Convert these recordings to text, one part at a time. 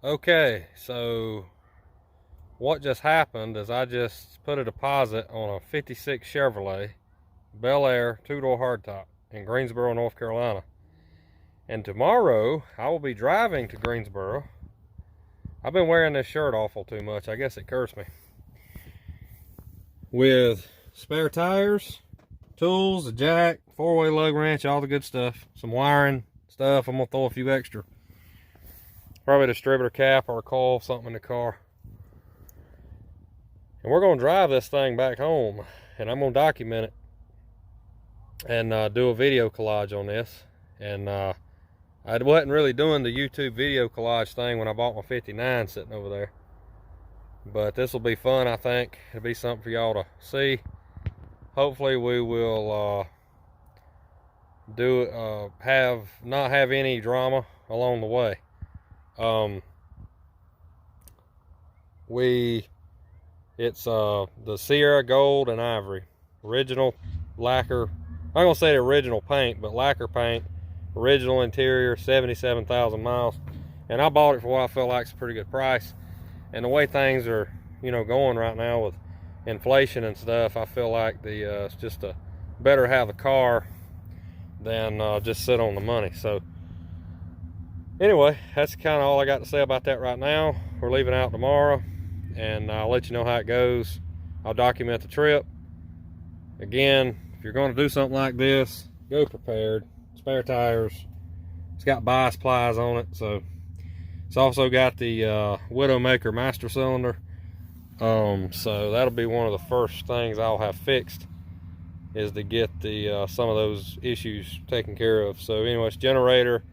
Okay, so what just happened is I just put a deposit on a 56 Chevrolet Belair two-door hardtop in Greensboro, North Carolina. And tomorrow I will be driving to Greensboro. I've been wearing this shirt awful too much. I guess it cursed me. With spare tires, tools, a jack, four-way lug wrench, all the good stuff. Some wiring stuff. I'm gonna throw a few extra. Probably a distributor cap or a coil, something in the car. And we're gonna drive this thing back home, and I'm gonna document it and do a video collage on this. And I wasn't really doing the YouTube video collage thing when I bought my 59 sitting over there. But this will be fun, I think. It'll be something for y'all to see. Hopefully we will not have any drama along the way. It's the Sierra Gold and Ivory. Original lacquer. I'm gonna say the original paint, but lacquer paint. Original interior, 77,000 miles. And I bought it for what I felt like is a pretty good price. And the way things are, going right now with inflation and stuff, I feel like it's just better have the car than just sit on the money. So anyway, that's kind of all I got to say about that right now. We're leaving out tomorrow, and I'll let you know how it goes. I'll document the trip. Again, if you're going to do something like this, go prepared. Spare tires. It's got bias plies on it, so it's also got the Widowmaker master cylinder. So that'll be one of the first things I'll have fixed, is to get the some of those issues taken care of. So anyways, generator,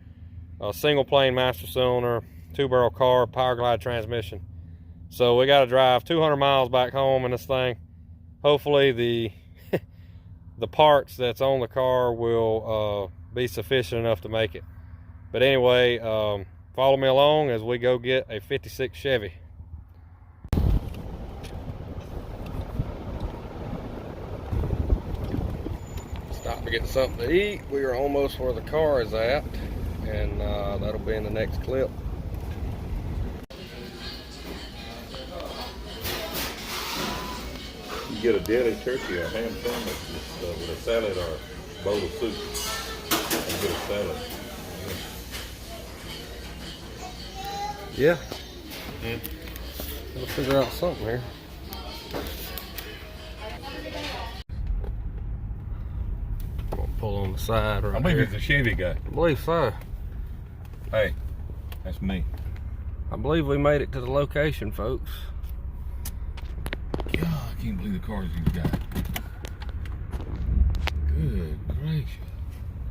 single plane master cylinder, 2-barrel carb, PowerGlide transmission. So we got to drive 200 miles back home in this thing. Hopefully the the parts that's on the car will be sufficient enough to make it. But anyway, follow me along as we go get a 56 Chevy. Stop to get something to eat. We are almost where the car is at, and that'll be in the next clip. You get a deli turkey or a ham sandwich with a salad or a bowl of soup. You get a salad. Yeah. We'll figure out something here. I'm gonna pull on the side right I believe here. he's a Chevy guy. I believe so. Hey, that's me. I believe we made it to the location, folks. God, I can't believe the cars he's got. Good gracious.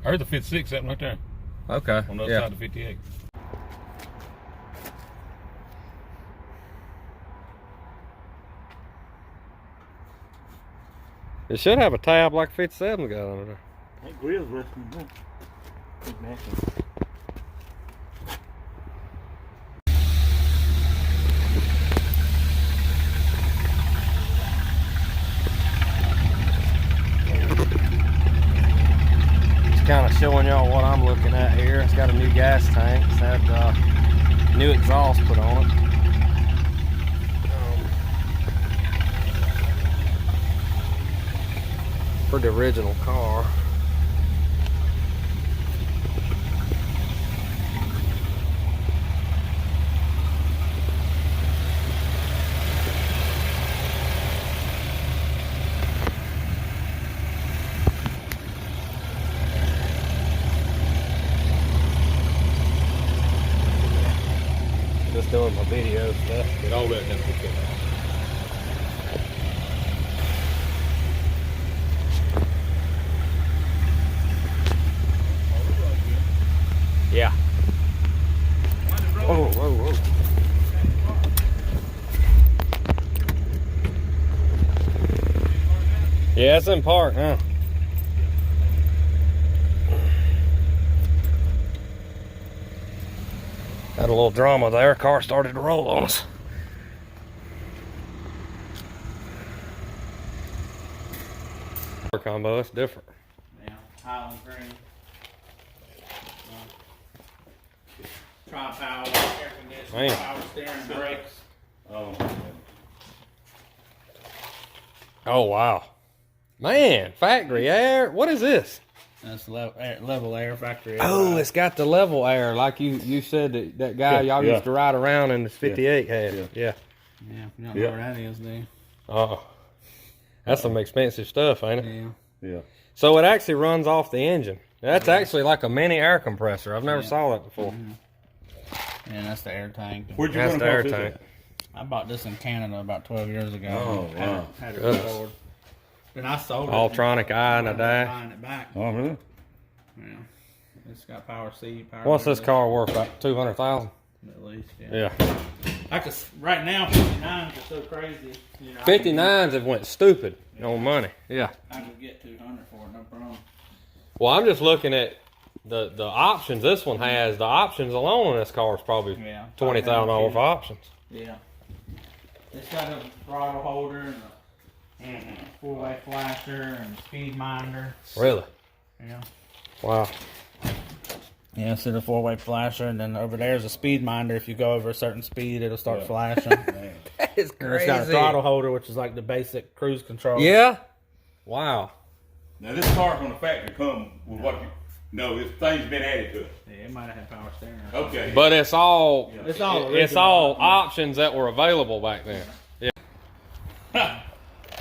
I heard the 56 sitting right there. Okay. On the other side of the 58. It should have a tab like 57 got under there. That grill's resting good. Keep matching. Kind of showing y'all what I'm looking at here. It's got a new gas tank. It's had new exhaust put on it. Pretty original car. Just doing my video stuff. Get all that done. Yeah. Whoa, whoa, whoa. Yeah, it's in park, huh? Had a little drama there. Car started to roll on us. Combo, it's different. Yeah, Highland Green. Tri-power, air conditioning, Man. power steering, brakes. Oh, Oh wow, man! Factory air. What is this? That's level air factory air. Oh, it's got the level air, like you said that guy y'all used to ride around in the 58 had. Yeah. Yeah, you don't know where that is, do you? Oh, that's some expensive stuff, ain't it? Yeah. yeah. So it actually runs off the engine. That's actually like a mini air compressor. I've never saw that before. And that's the air tank. Where'd you That's run the air across this tank. at? I bought this in Canada about 12 years ago. Oh, wow. Had it Goodness. restored. Then I sold it. Ultronic eye and a dash. Buying it back. Oh, really? Yeah. It's got power seat, power. What's this windows, car worth? About 200,000. At least, Yeah. I could, right now, 59s are so crazy. You know, 59s have went stupid on money. Yeah. I could get 200 for it, no problem. Well, I'm just looking at the options this one has. The options alone on this car is probably Yeah. $20,000 for options. Yeah. It's got a throttle holder and a four-way flasher and a speed minder. Really? Yeah. Wow. Yeah, so the four-way flasher, and then over there's a speed minder. If you go over a certain speed, it'll start flashing. That is And it's got a throttle holder, which is like the basic cruise control. Yeah. Wow. Now, this car from the factory come with what you... No, this thing's been added to it. Yeah, it might have had power steering. Okay. But it's all It's all it's all original. options that were available back then. Yeah.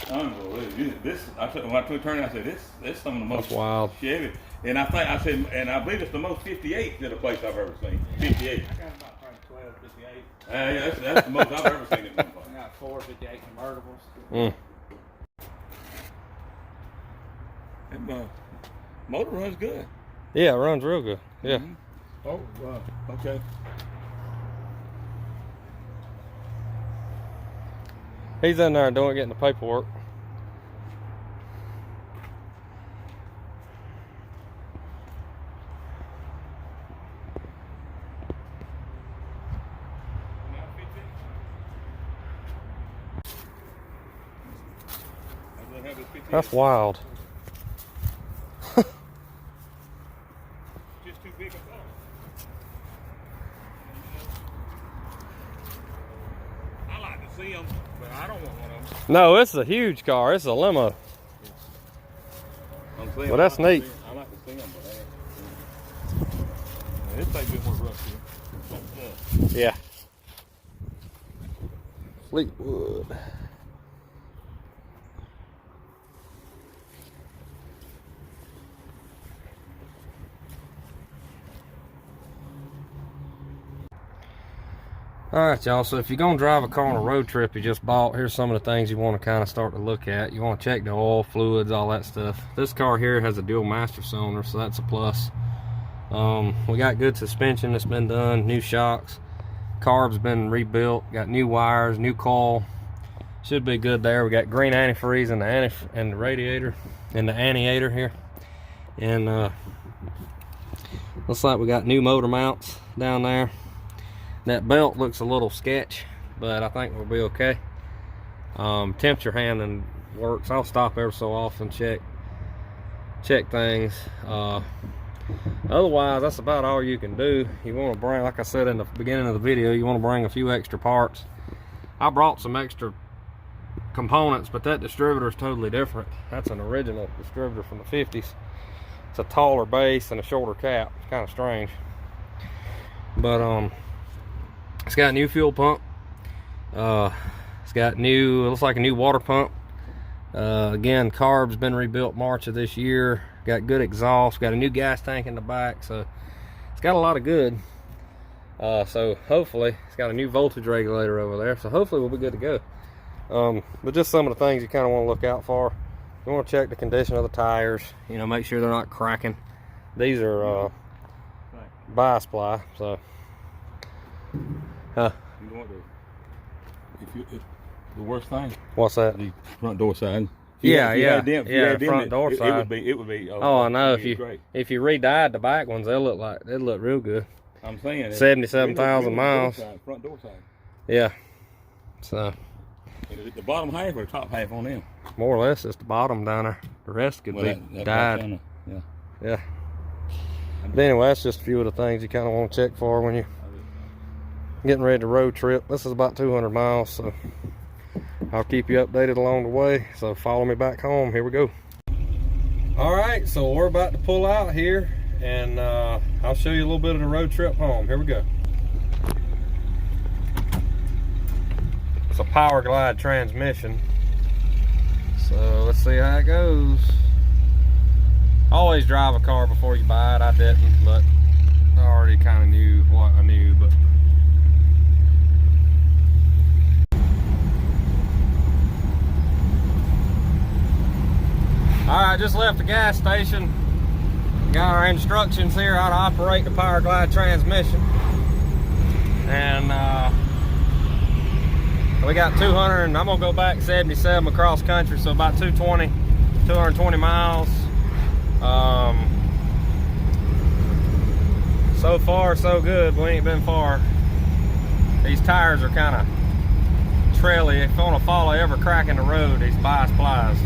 Unbelievable. This, I said, when I took a turn, I said, this some of the most That's wild. Chevy. And I think, I said, and I believe it's the most 58 at a place I've ever seen. 58. I got about probably 12, 58. Yeah, that's the most I've ever seen at one place. I got 4 58 convertibles. Mm. And, motor runs good. Yeah, it runs real good. Yeah. Oh, wow. Okay. He's in there getting the paperwork. That's wild. Just too big a car. I like to see them, but I don't want one of them. No, it's a huge car. It's a limo. Well, that's neat. I like to see them, but this thing's a bit more rusty. Yeah. Fleetwood. Alright y'all, so if you're going to drive a car on a road trip you just bought, here's some of the things you want to kind of start to look at. You want to check the oil, fluids, all that stuff. This car here has a dual master cylinder, so that's a plus. We got good suspension that's been done, new shocks, carb's been rebuilt, got new wires, new coil. Should be good there. We got green antifreeze in the radiator, in the anniator here. And looks like we got new motor mounts down there. That belt looks a little sketch, but I think we'll be okay. Temperature handling works. I'll stop every so often, check things. Otherwise, that's about all you can do. You want to bring, like I said in the beginning of the video, you want to bring a few extra parts. I brought some extra components, but that distributor is totally different. That's an original distributor from the 50s. It's a taller base and a shorter cap. It's kind of strange, but it's got a new fuel pump. It's got new, looks like a new water pump. Again, carb's been rebuilt March of this year. Got good exhaust. Got a new gas tank in the back, so it's got a lot of good. So hopefully, it's got a new voltage regulator over there. So hopefully we'll be good to go. But just some of the things you kind of want to look out for. You want to check the condition of the tires. You know, make sure they're not cracking. These are bi-sply, so. Huh? You know what the worst thing? What's that? The front door side. Yeah, Front front door side. It would be. Oh, I know. Great. If you re-dyed the back ones, they'd look real good. I'm saying 77,000 miles. Front door side. Yeah. So The bottom half or the top half on them? more or less, it's the bottom down there. The rest could be dyed. Yeah. Yeah. But anyway, that's just a few of the things you kind of want to check for when you getting ready to road trip. This is about 200 miles, so I'll keep you updated along the way. So follow me back home. Here we go. All right, so we're about to pull out here, and I'll show you a little bit of the road trip home. Here we go. It's a PowerGlide transmission, so let's see how it goes. Always drive a car before you buy it. I didn't, but I already kind of knew what I knew. But all right, just left the gas station. Got our instructions here how to operate the PowerGlide transmission, and we got 200, and I'm gonna go back 77 across country, so about 220 miles. So far so good. We ain't been far. These tires are kind of traily. If you want to follow every crack in the road, these bias plies.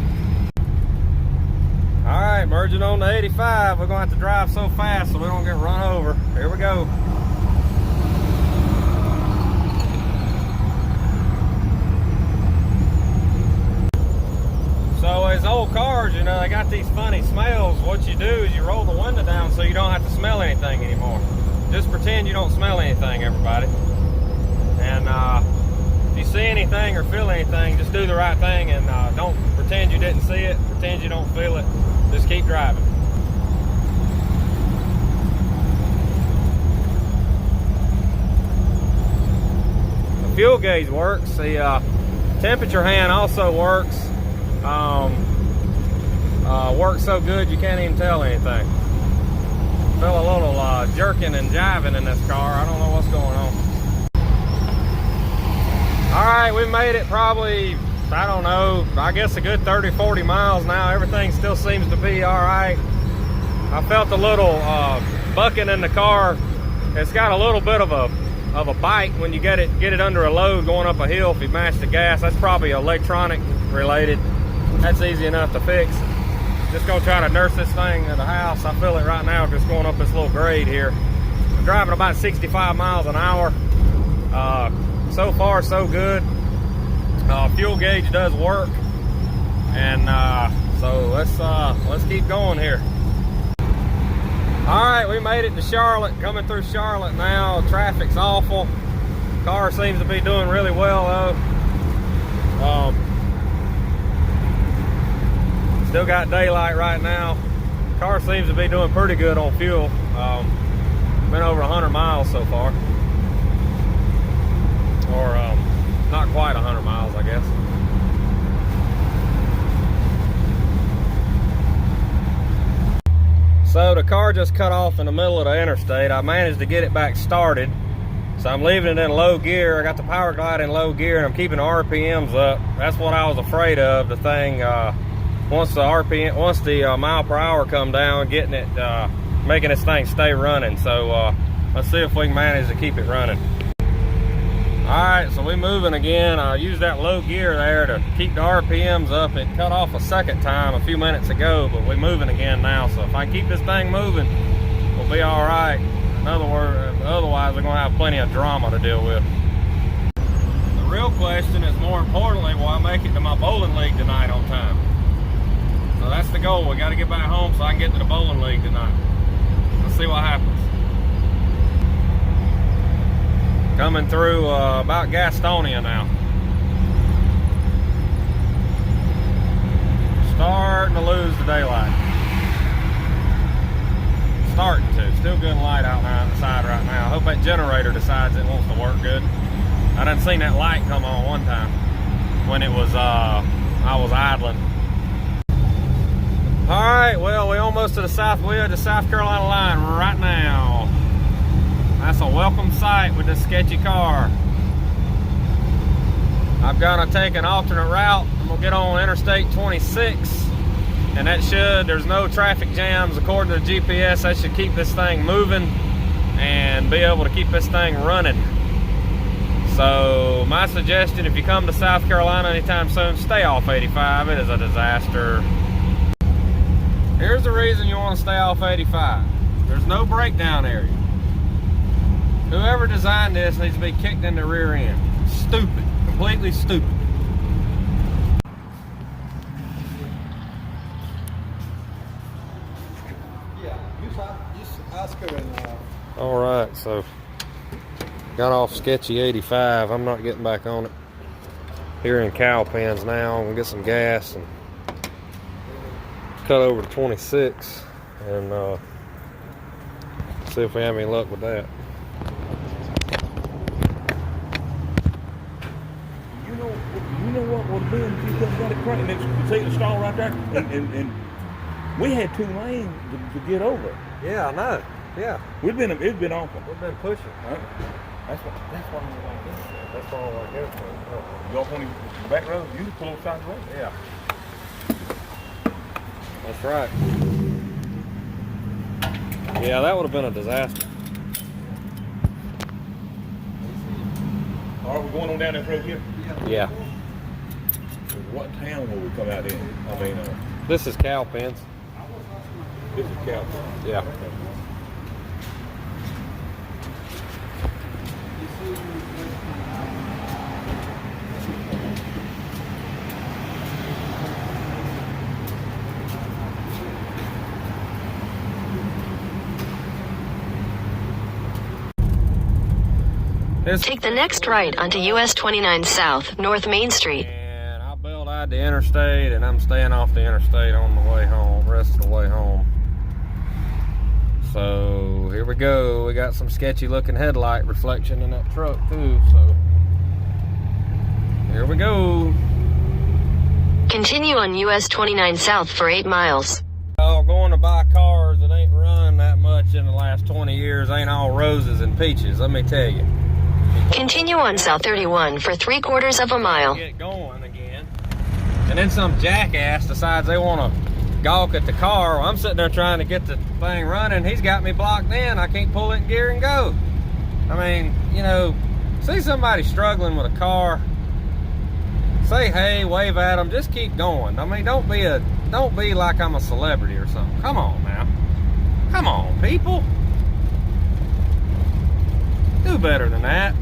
All right, merging on the 85. We're gonna have to drive so fast so we don't get run over. Here we go. So as old cars, you know, they got these funny smells. What you do is you roll the window down so you don't have to smell anything anymore. Just pretend you don't smell anything, everybody. And if you see anything or feel anything, just do the right thing, and don't pretend you didn't see it, pretend you don't feel it. Just keep driving. The fuel gauge works. The temperature hand also works. Works so good you can't even tell anything. Feel a little jerking and jiving in this car. I don't know what's going on. All right, we made it probably, I don't know, I guess a good 30-40 miles now. Everything still seems to be all right. I felt a little bucking in the car. It's got a little bit of a bite when you get it under a load going up a hill. If you mash the gas, that's probably electronic related. That's easy enough to fix. Just gonna try to nurse this thing to the house. I feel it right now just going up this little grade here. I'm driving about 65 miles an hour. So far so good. Fuel gauge does work, and so let's keep going here. All right, we made it to Charlotte. Coming through Charlotte now. Traffic's awful. Car seems to be doing really well though. Still got daylight right now. Car seems to be doing pretty good on fuel. Been over 100 miles so far. Or not quite 100 miles, I guess. So the car just cut off in the middle of the interstate. I managed to get it back started. So I'm leaving it in low gear. I got the PowerGlide in low gear, and I'm keeping the RPMs up. That's what I was afraid of. The thing, once the mile per hour come down, getting it, making this thing stay running. So let's see if we can manage to keep it running. All right, so we're moving again. I used that low gear there to keep the RPMs up. It cut off a second time a few minutes ago, but we're moving again now. So if I can keep this thing moving, we'll be all right. In other words, otherwise we're gonna have plenty of drama to deal with. The real question is, more importantly, will I make it to my bowling league tonight on time? So that's the goal. We got to get back home so I can get to the bowling league tonight. Let's see what happens. Coming through about Gastonia now. Starting to lose the daylight. Starting to. Still good light out on the side right now. I hope that generator decides it wants to work good. I done seen that light come on one time when it was I was idling. All right, well, we're almost to the South Carolina line right now. That's a welcome sight with this sketchy car. I've got to take an alternate route. I'm gonna get on Interstate 26, and that there's no traffic jams according to the GPS. That should keep this thing moving and be able to keep this thing running. So my suggestion, if you come to South Carolina anytime soon, stay off 85. It is a disaster. Here's the reason you want to stay off 85. There's no breakdown area. Whoever designed this needs to be kicked in the rear end. Stupid. Completely stupid. Alright, so got off sketchy 85. I'm not getting back on it. Here in Cowpens now. I'm gonna get some gas and cut over to 26 and see if we have any luck with that. You know what would have been if you couldn't got it cranked? You see the stall right there? And we had 2 lanes to get over. Yeah, I know. Yeah. It's been awful. We've been pushing. Right? That's why I like this. That's why I like everything. You go on the back road, you can pull on the side of the road. Yeah. That's right. Yeah, that would have been a disaster. All right, we're going on down that road here. Yeah. What town will we come out in? I mean, This is Cowpens. this is Cal. Yeah. Take the next right onto US 29 South, North Main Street. And I bailed out the interstate, and I'm staying off the interstate on the way home, rest of the way home. So here we go. We got some sketchy looking headlight reflection in that truck too. So here we go. Continue on US 29 South for 8 miles. Oh, going to buy cars that ain't run that much in the last 20 years ain't all roses and peaches, let me tell you. Continue on South 31 for 3/4 of a mile. Get going again. And then some jackass decides they want to gawk at the car. Well, I'm sitting there trying to get the thing running. He's got me blocked in. I can't pull it in gear and go. I mean, you know, see somebody struggling with a car, say hey, wave at them, just keep going. I mean, don't be like I'm a celebrity or something. Come on now. Come on, people. Do better than that.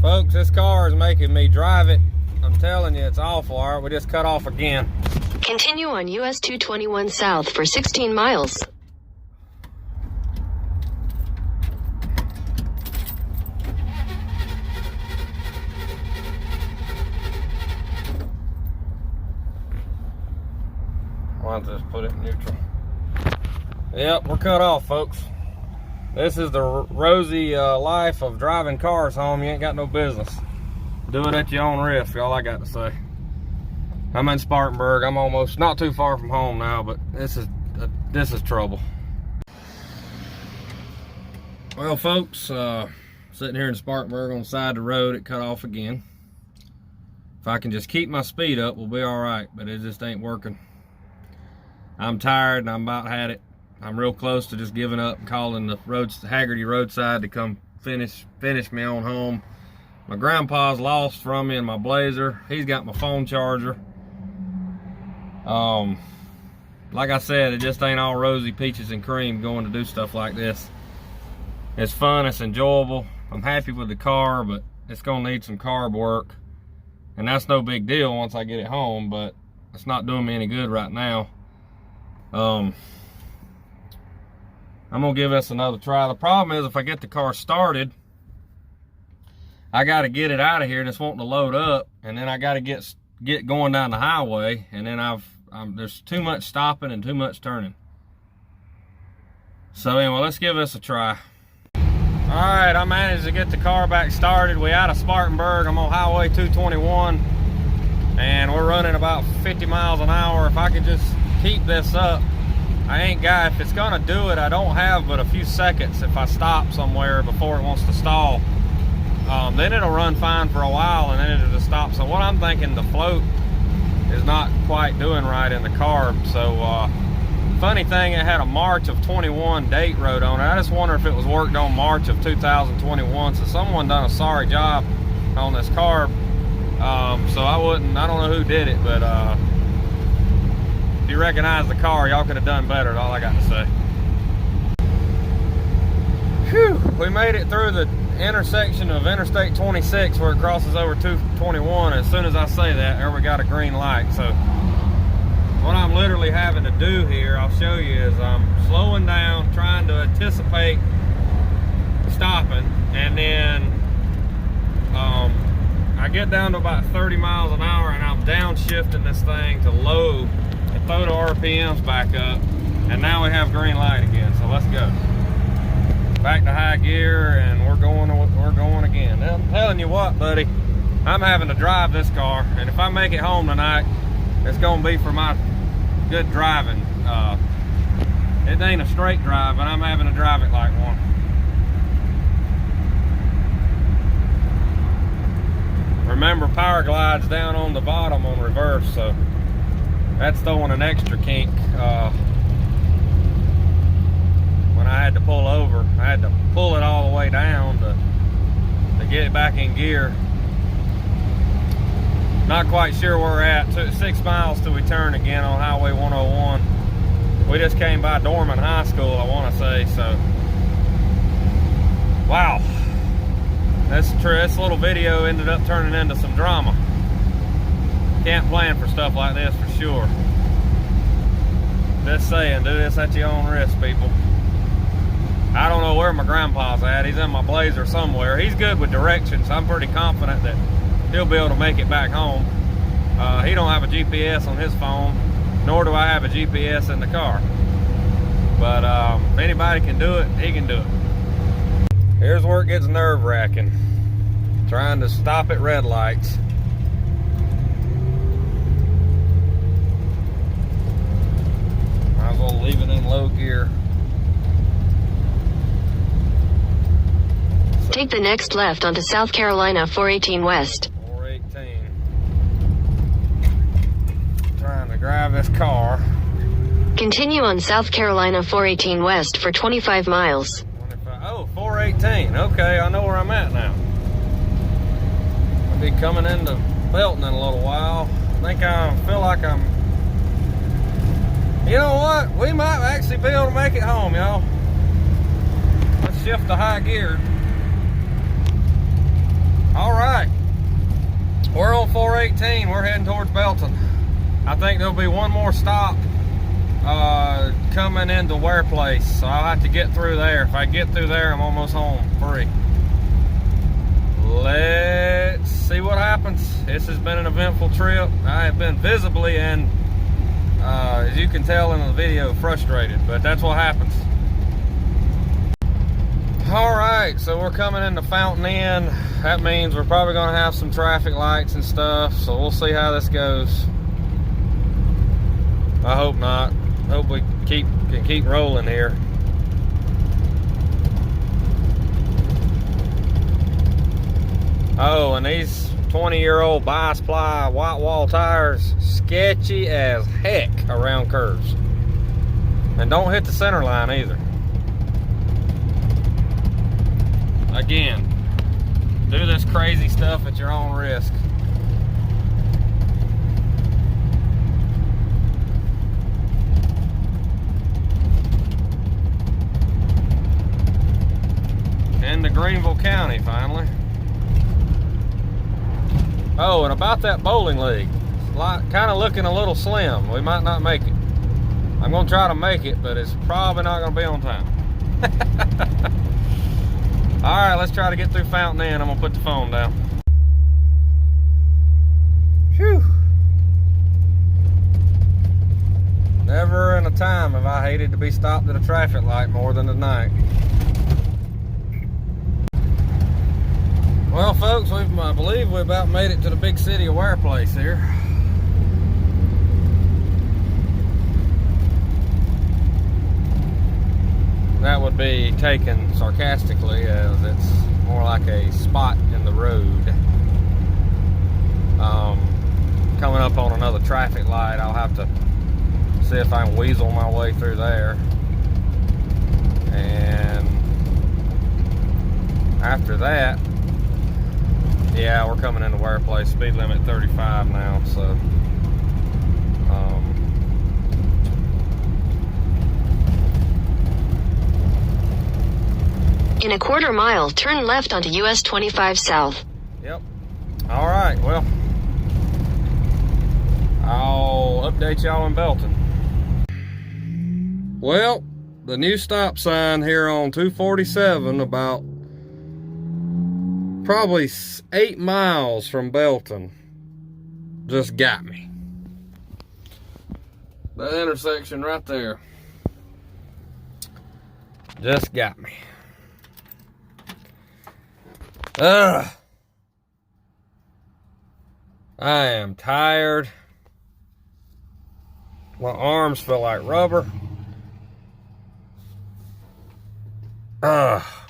Folks, this car is making me drive it. I'm telling you, it's awful. All right, we just cut off again. Continue on US 221 South for 16 miles. I'll just put it in neutral. Yep, we're cut off, folks. This is the rosy life of driving cars home. You ain't got no business. Do it at your own risk, all I got to say. I'm in Spartanburg. I'm almost not too far from home now, but this is trouble. Well, folks, sitting here in Spartanburg on the side of the road, it cut off again. If I can just keep my speed up, we'll be all right, but it just ain't working. I'm tired and I'm about had it. I'm real close to just giving up and calling the Haggerty roadside to come finish me on home. My grandpa's lost from me in my Blazer. He's got my phone charger. Like I said, it just ain't all rosy peaches and cream going to do stuff like this. It's fun, it's enjoyable. I'm happy with the car, but it's gonna need some carb work. And that's no big deal once I get it home, but it's not doing me any good right now. I'm gonna give this another try. The problem is if I get the car started, I gotta get it out of here and it's wanting to load up, and then I gotta get going down the highway, and then there's too much stopping and too much turning. So anyway, let's give this a try. All right, I managed to get the car back started. We out of Spartanburg. I'm on Highway 221, and we're running about 50 miles an hour. If I could just keep this up, if it's gonna do it, I don't have but a few seconds if I stop somewhere before it wants to stall. Then it'll run fine for a while and then it'll just stop. So what I'm thinking, the float is not quite doing right in the car. So funny thing, it had a March of 21 date wrote on it. I just wonder if it was worked on March of 2021. So someone done a sorry job on this car. So I don't know who did it, but If you recognize the car, y'all could have done better, is all I got to say. Whew, we made it through the intersection of Interstate 26 where it crosses over 221. As soon as I say that, there we got a green light. So what I'm literally having to do here, I'll show you, is I'm slowing down, trying to anticipate stopping, and then I get down to about 30 miles an hour and I'm downshifting this thing to low and throw the RPMs back up, and now we have green light again. So let's go. Back to high gear, and we're going again. I'm telling you what, buddy, I'm having to drive this car, and if I make it home tonight, it's gonna be for my good driving. It ain't a straight drive, but I'm having to drive it like one. Remember, PowerGlide's down on the bottom on reverse, so that's throwing an extra kink. When I had to pull over, I had to pull it all the way down to get it back in gear. Not quite sure where we're at. Took 6 miles till we turn again on Highway 101. We just came by Dorman High School, I want to say. So, wow, this little video ended up turning into some drama. Can't plan for stuff like this for sure. Just saying, do this at your own risk, people. I don't know where my grandpa's at. He's in my Blazer somewhere. He's good with directions. I'm pretty confident that he'll be able to make it back home. He don't have a GPS on his phone, nor do I have a GPS in the car. But if anybody can do it, he can do it. Here's where it gets nerve-wracking. Trying to stop at red lights. Might as well leave it in low gear. Take the next left onto South Carolina 418 West. 418. Trying to drive this car. Continue on South Carolina 418 West for 25 miles. 25. Oh, 418. Okay, I know where I'm at now. I'll be coming into Belton in a little while. I feel like I'm... You know what? We might actually be able to make it home, y'all. Let's shift to high gear. All right, we're on 418. We're heading towards Belton. I think there'll be one more stop coming into Ware Place, so I'll have to get through there. If I get through there, I'm almost home free. Let's see what happens. This has been an eventful trip. I have been visibly and, as you can tell in the video, frustrated, but that's what happens. All right, so we're coming into Fountain Inn. That means we're probably going to have some traffic lights and stuff, so we'll see how this goes. I hope not. Hope we can keep rolling here. Oh, and these 20-year-old bi-ply white wall tires, sketchy as heck around curves. And don't hit the center line either. Again, do this crazy stuff at your own risk. Into Greenville County, finally. Oh, and about that bowling league, it's kind of looking a little slim. We might not make it. I'm going to try to make it, but it's probably not going to be on time. All right, let's try to get through Fountain Inn. I'm gonna put the phone down. Phew. Never in a time have I hated to be stopped at a traffic light more than tonight. Well, folks, I believe we about made it to the big city of Ware Place here. That would be taken sarcastically, as it's more like a spot in the road. Coming up on another traffic light, I'll have to see if I can weasel my way through there. And after that, yeah, we're coming into Ware Place. Speed limit 35 now, so In a quarter mile, turn left onto US 25 South. Yep. All right, well, I'll update y'all in Belton. Well, the new stop sign here on 247, about probably 8 miles from Belton, just got me. That intersection right there just got me. Ugh. I am tired. My arms feel like rubber.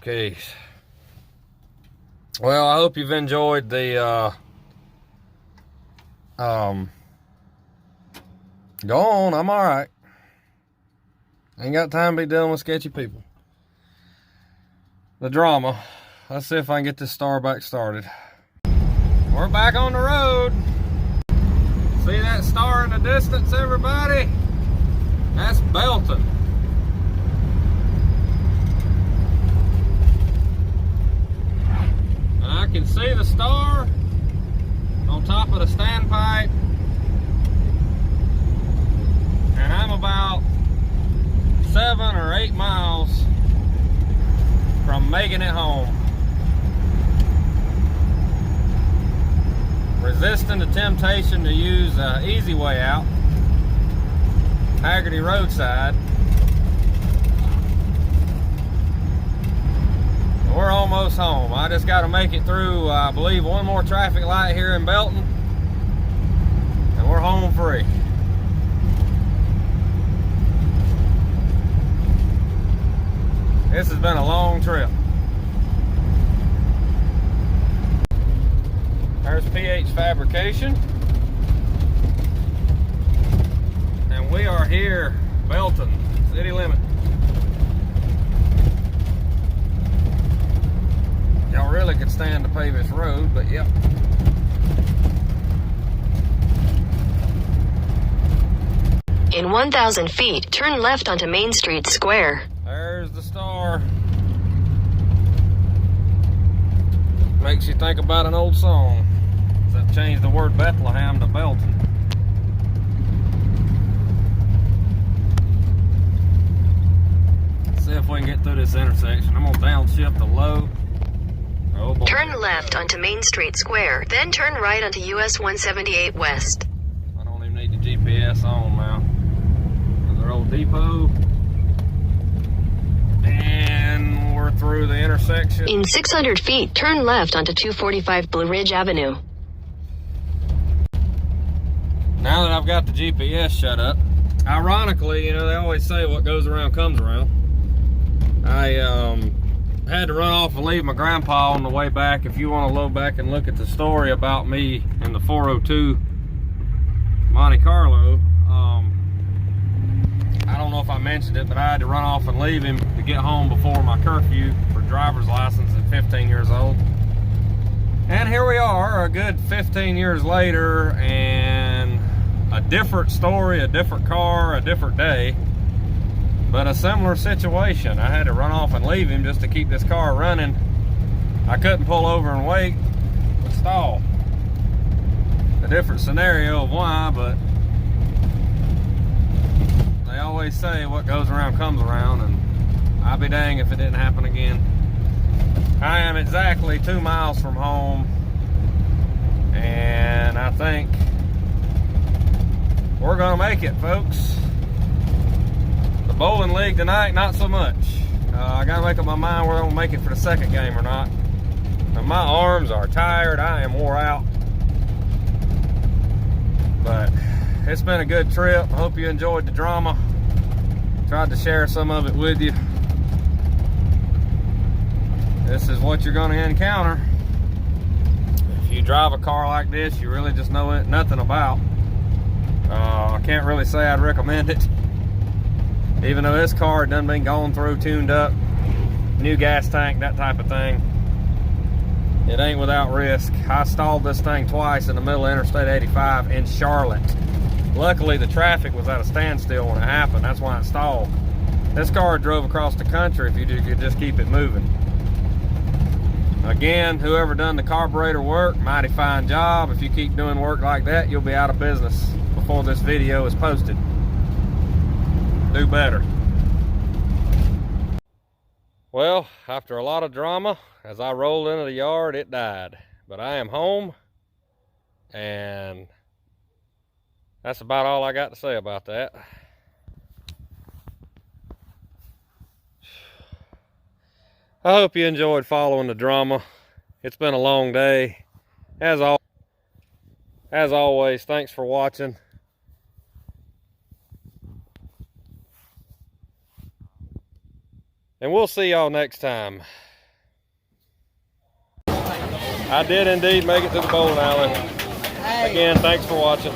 Geez. Well, I hope you've enjoyed the go on, I'm alright. Ain't got time to be dealing with sketchy people. The drama. Let's see if I can get this star back started. We're back on the road. See that star in the distance, everybody? That's Belton. And I can see the star on top of the standpipe. And I'm about 7 or 8 miles from making it home. Resisting the temptation to use an easy way out, Haggerty roadside. We're almost home. I just got to make it through, I believe, one more traffic light here in Belton, and we're home free. This has been a long trip. There's PH Fabrication. And we are here, Belton, city limit. Y'all really could stand to pave this road, but yep. In 1,000 feet, turn left onto Main Street Square. There's the star. Makes you think about an old song. Except change the word Bethlehem to Belton. Let's see if we can get through this intersection. I'm gonna downshift to low. Oh boy. Turn left onto Main Street Square, then turn right onto US 178 West. I don't even need the GPS on now. There's our old depot. And we're through the intersection. In 600 feet, turn left onto 245 Blue Ridge Avenue. Now that I've got the GPS shut up, ironically, you know, they always say what goes around comes around. I had to run off and leave my grandpa on the way back. If you want to load back and look at the story about me in the 402 Monte Carlo, I don't know if I mentioned it, but I had to run off and leave him to get home before my curfew for driver's license at 15 years old. And here we are, a good 15 years later, and a different story, a different car, a different day, but a similar situation. I had to run off and leave him just to keep this car running. I couldn't pull over and wait, but stall. A different scenario of why, but they always say what goes around comes around, and I'll be dang if it didn't happen again. I am exactly 2 miles from home, and I think we're gonna make it, folks. The bowling league tonight, not so much. I gotta make up my mind whether I'm gonna make it for the second game or not. Now, my arms are tired, I am wore out. But it's been a good trip. I hope you enjoyed the drama. Tried to share some of it with you. This is what you're gonna encounter. If you drive a car like this, you really just know it nothing about. I can't really say I'd recommend it. Even though this car had done been going through, tuned up, new gas tank, that type of thing. It ain't without risk. I stalled this thing twice in the middle of Interstate 85 in Charlotte. Luckily, the traffic was at a standstill when it happened. That's why it stalled. This car drove across the country if you could just keep it moving. Again, whoever done the carburetor work, mighty fine job. If you keep doing work like that, you'll be out of business before this video is posted. Do better. Well, after a lot of drama, as I rolled into the yard, it died. But I am home, and that's about all I got to say about that. I hope you enjoyed following the drama. It's been a long day. As always, thanks for watching. And we'll see y'all next time. I did indeed make it to the bowling alley. Again, thanks for watching.